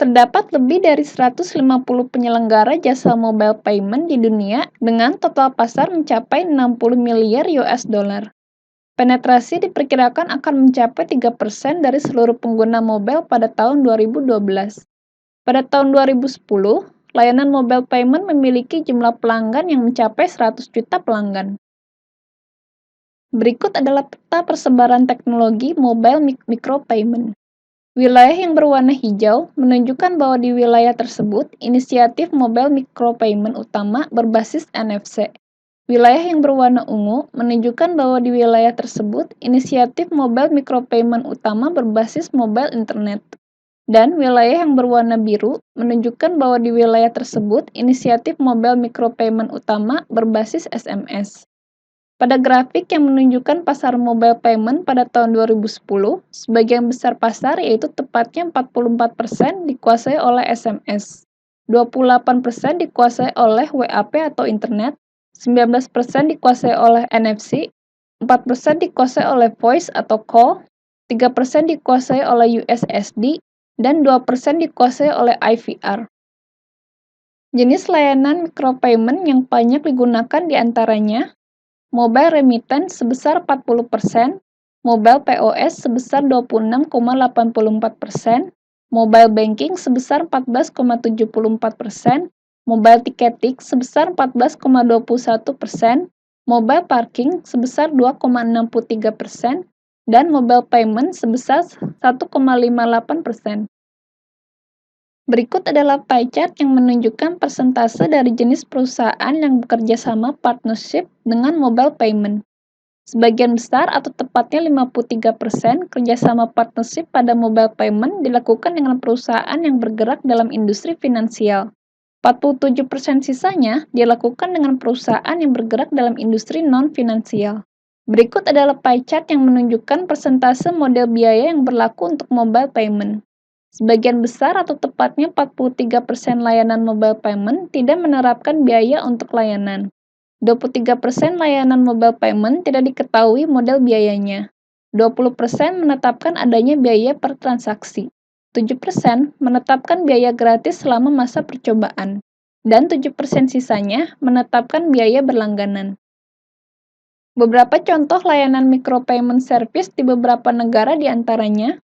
Terdapat lebih dari 150 penyelenggara jasa mobile payment di dunia dengan total pasar mencapai 60 miliar US dollar. Penetrasi diperkirakan akan mencapai 3% dari seluruh pengguna mobile pada tahun 2012. Pada tahun 2010, layanan mobile payment memiliki jumlah pelanggan yang mencapai 100 juta pelanggan. Berikut adalah peta persebaran teknologi mobile micropayment. Wilayah yang berwarna hijau menunjukkan bahwa di wilayah tersebut, inisiatif mobile micropayment utama berbasis NFC. Wilayah yang berwarna ungu menunjukkan bahwa di wilayah tersebut, inisiatif mobile micropayment utama berbasis mobile internet. Dan wilayah yang berwarna biru menunjukkan bahwa di wilayah tersebut, inisiatif mobile micropayment utama berbasis SMS. Pada grafik yang menunjukkan pasar mobile payment pada tahun 2010, sebagian besar pasar, yaitu tepatnya 44% dikuasai oleh SMS, 28% dikuasai oleh WAP atau internet, 19% dikuasai oleh NFC, 4% dikuasai oleh voice atau call, 3% dikuasai oleh USSD, dan 2% dikuasai oleh IVR. Jenis layanan micropayment yang banyak digunakan diantaranya mobile remittance sebesar 40%, mobile POS sebesar 26,84%, mobile banking sebesar 14,74%, mobile ticketing sebesar 14,21%, mobile parking sebesar 2,63%, dan mobile payment sebesar 1,58%. Berikut adalah pie chart yang menunjukkan persentase dari jenis perusahaan yang bekerja sama partnership dengan mobile payment. Sebagian besar atau tepatnya 53% kerjasama partnership pada mobile payment dilakukan dengan perusahaan yang bergerak dalam industri finansial. 47% sisanya dilakukan dengan perusahaan yang bergerak dalam industri non-finansial. Berikut adalah pie chart yang menunjukkan persentase model biaya yang berlaku untuk mobile payment. Sebagian besar atau tepatnya 43% layanan mobile payment tidak menerapkan biaya untuk layanan. 23% layanan mobile payment tidak diketahui model biayanya. 20% menetapkan adanya biaya per transaksi. 7% menetapkan biaya gratis selama masa percobaan. Dan 7% sisanya menetapkan biaya berlangganan. Beberapa contoh layanan micropayment service di beberapa negara diantaranya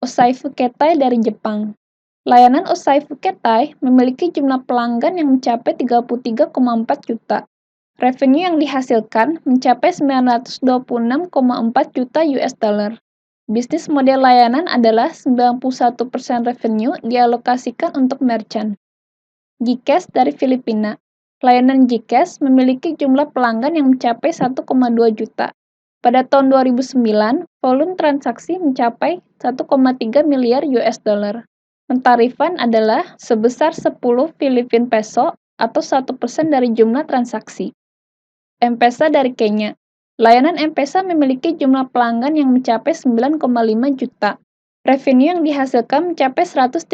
Osaifu Ketai dari Jepang. Layanan Osaifu Ketai memiliki jumlah pelanggan yang mencapai 33,4 juta. Revenue yang dihasilkan mencapai 926,4 juta US dollar. Bisnis model layanan adalah 91% revenue dialokasikan untuk merchant. GCash dari Filipina. Layanan GCash memiliki jumlah pelanggan yang mencapai 1,2 juta. Pada tahun 2009, volume transaksi mencapai 1,3 miliar US dollar. Pentarifan adalah sebesar 10 Filipin peso atau 1% dari jumlah transaksi. M-Pesa dari Kenya. Layanan M-Pesa memiliki jumlah pelanggan yang mencapai 9,5 juta. Revenue yang dihasilkan mencapai 113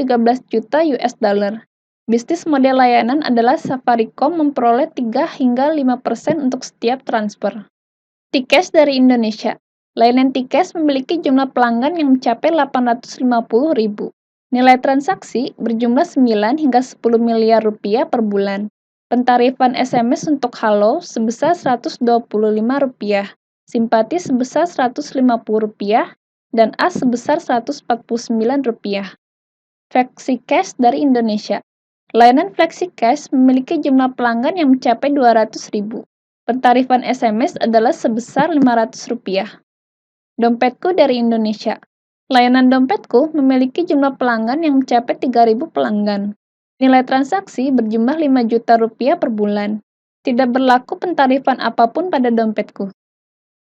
juta US dollar. Bisnis model layanan adalah Safaricom memperoleh 3 hingga 5% untuk setiap transfer. Tikesh dari Indonesia. Layanan Tikesh memiliki jumlah pelanggan yang mencapai 850.000. Nilai transaksi berjumlah 9 hingga 10 miliar rupiah per bulan. Pentarifan SMS untuk Halo sebesar Rp125, Simpati sebesar Rp150, dan A sebesar Rp149. FlexiCash dari Indonesia. Layanan FlexiCash memiliki jumlah pelanggan yang mencapai 200.000. Pentarifan SMS adalah sebesar Rp500. Dompetku dari Indonesia. Layanan Dompetku memiliki jumlah pelanggan yang mencapai 3.000 pelanggan. Nilai transaksi berjumlah Rp5 juta per bulan. Tidak berlaku pentarifan apapun pada Dompetku.